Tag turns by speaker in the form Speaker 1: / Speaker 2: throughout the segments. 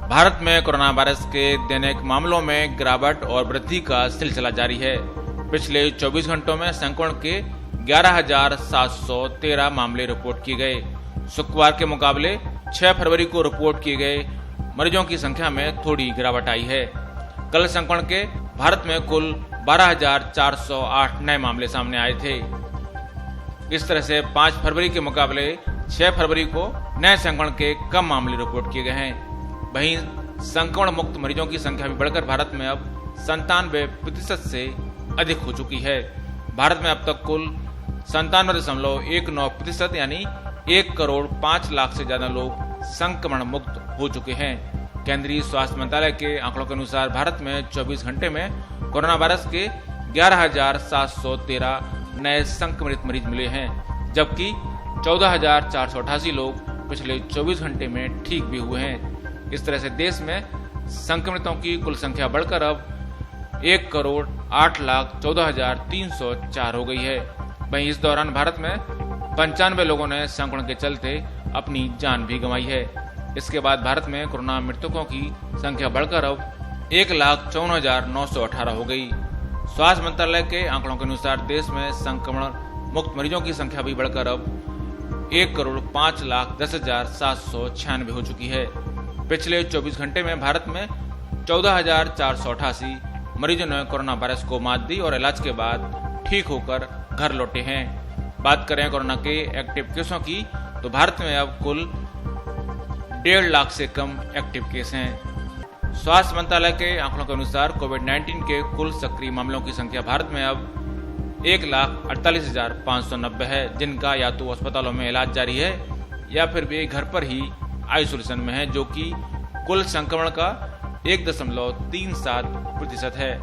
Speaker 1: भारत में corona virus के दैनिक मामलों में गिरावट और वृद्धि का सिलसिला जारी है। पिछले 24 घंटों में संक्रमण के 11,713 मामले रिपोर्ट किए गए। शुक्रवार के मुकाबले 6 फरवरी को रिपोर्ट किए गए मरीजों की संख्या में थोड़ी गिरावट आई है। कल संक्रमण के भारत में कुल 12,408 नए मामले सामने आए थे। इस तरह से 5 फरवरी के मुकाबले 6 फरवरी को नए संक्रमण के कम मामले रिपोर्ट किए गए हैं। वहीं संक्रमण मुक्त मरीजों की संख्या भी बढ़कर भारत में अब 97% से अधिक हो चुकी है। भारत में अब तक कुल 97.19% यानी 1 करोड़ 5 लाख से ज्यादा लोग संक्रमण मुक्त हो चुके हैं। केंद्रीय स्वास्थ्य मंत्रालय के आंकड़ों के अनुसार भारत में 24 घंटे में कोरोना वायरस के 11,713 नए संक्रमित मरीज मिले हैं, जबकि 14,488 लोग पिछले 24 घंटे में ठीक भी हुए हैं। इस तरह से देश में संक्रमितों की कुल संख्या बढ़कर अब 1 करोड़ 8 लाख 14,304 हो गई है। वहीं इस दौरान भारत में 95 लोगों ने संक्रमण के चलते अपनी जान भी गंवाई है। इसके बाद भारत में कोरोना मृतकों की संख्या बढ़कर अब 1,54,918 हो गई। स्वास्थ्य मंत्रालय के आंकड़ों के अनुसार देश में संक्रमण मुक्त मरीजों की संख्या भी बढ़कर अब 1 करोड़ 5 लाख 10,796 हो चुकी है। पिछले 24 घंटे में भारत में 14,488 मरीजों ने कोरोना वायरस को मात दी और इलाज के बाद ठीक होकर घर लौटे हैं। बात करें कोरोना के एक्टिव केसों की तो भारत में अब कुल 1.5 लाख से कम एक्टिव केस हैं। स्वास्थ्य मंत्रालय के आंकड़ों के अनुसार कोविड-19 के कुल सक्रिय मामलों की संख्या भारत में अब 1,48,590 है, जिनका या तो अस्पतालों में इलाज जारी है या फिर वे घर पर ही आइसोलेशन में है, जो कि कुल संक्रमण का 1.37% है।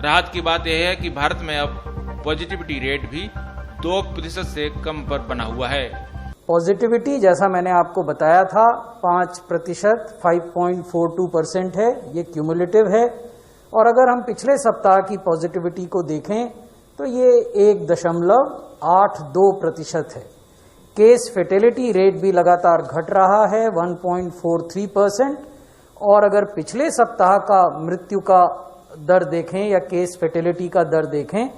Speaker 1: राहत की बात यह है कि भारत में अब पॉजिटिविटी रेट भी 2% से कम पर बना हुआ है।
Speaker 2: पॉजिटिविटी जैसा मैंने आपको बताया था 5%, 5.42% है, ये क्यूमुलेटिव है। और अगर हम पिछले सप्ताह की पॉजिटिविटी को देखें तो ये 1.82% है। केस फेटेलिटी रेट भी लगातार घट रहा है 1.43%। और अगर पिछले सप्ताह का मृत्यु का दर देखें या केस फेटेलिटी का दर देखें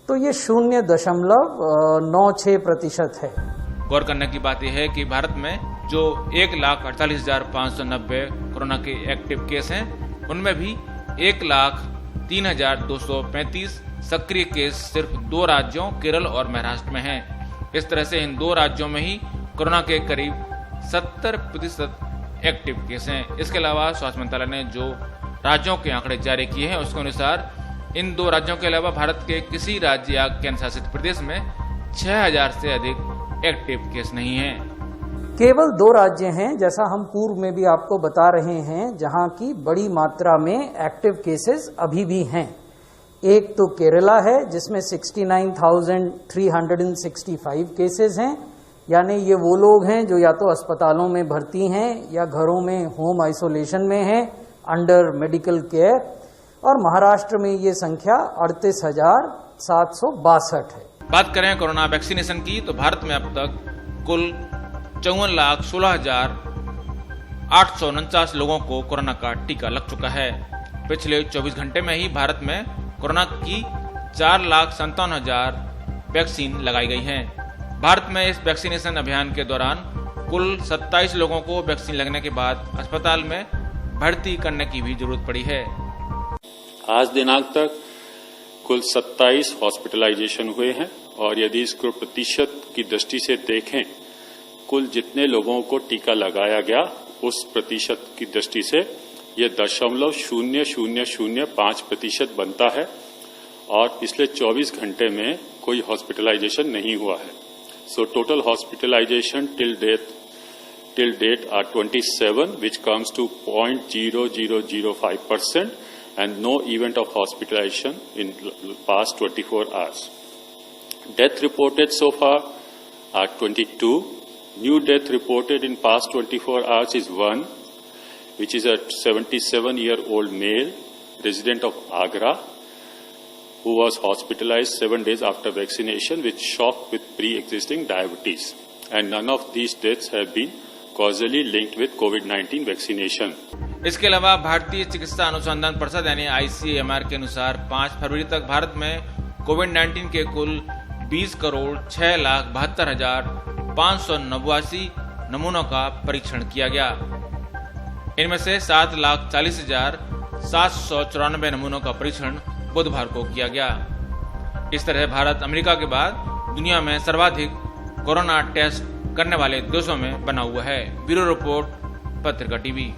Speaker 2: तो ये 0.96% है।
Speaker 1: गौर करने की बात यह है कि भारत में जो 1,48,590 कोरोना के एक्टिव केस हैं, उनमें भी 1,03,235 सक्रिय केस सिर्फ 2 राज्यों केरल और महाराष्ट्र में हैं। इस तरह से इन 2 राज्यों में ही कोरोना के करीब 70% एक्टिव केस हैं। इसके अलावा स्वास्थ्य मंत्रालय ने जो राज्यों के आंकड़े जारी किए हैं उसके अनुसार इन 2 राज्यों के अलावा भारत के किसी राज्य या केंद्र शासित प्रदेश में 6,000 से अधिक एक्टिव केस नहीं हैं।
Speaker 2: केवल 2 राज्य हैं, जैसा हम पूर्व में भी आपको बता रहे हैं, जहां की बड़ी मात्रा में एक्टिव केसेस अभी भी हैं। एक तो केरला है जिसमें 69,365 केसेस हैं, यानी ये वो लोग हैं जो या तो अस्पतालों में भर्ती हैं या घरों में होम आइसोलेशन में हैं अंडर मेडिकल केयर। और महाराष्ट्र में ये संख्या 38,762 है।
Speaker 1: बात करें कोरोना वैक्सीनेशन की तो भारत में अब तक कुल 54,16,849 लोगों को कोरोना का टीका लग चुका है। पिछले 24 घंटे में ही भारत में कोरोना की 4,57,000 वैक्सीन लगाई गई हैं। भारत में इस वैक्सीनेशन अभियान के दौरान कुल 27 लोगों को वैक्सीन लगने के बाद अस्पताल में भर्ती करने की भी जरूरत पड़ी है।
Speaker 3: आज दिनांक तक कुल 27 हॉस्पिटलाइजेशन हुए हैं और यदि इसको प्रतिशत की दृष्टि से देखें, कुल जितने लोगों को टीका लगाया गया उस प्रतिशत की दृष्टि से ये 0.0005% बनता है और पिछले 24 घंटे में कोई हॉस्पिटलाइजेशन नहीं हुआ है। So total hospitalization till date are 27, which comes to 0.0005% and no event of hospitalization in past 24 hours. Death reported so far are 22. New death reported in past 24 hours is 1, which is a 77-year-old male resident of Agra who was hospitalized 7 days after vaccination with shock with pre-existing diabetes. And none of these deaths have been causally linked with COVID-19 vaccination.
Speaker 1: इसके अलावा भारतीय चिकित्सा अनुसंधान परिषद यानी ICMR के अनुसार 5 फरवरी तक भारत में कोविड-19 के कुल 20,06,72,589 नमूनों का परीक्षण किया गया। इनमें से 7,40,794 नमूनों का परीक्षण बुधवार को किया गया। इस तरह भारत अमेरिका के बाद दुनिया में सर्वाधिक कोरोना टेस्ट करने वाले देशों में बना हुआ है। ब्यूरो रिपोर्ट, पत्रिका टीवी।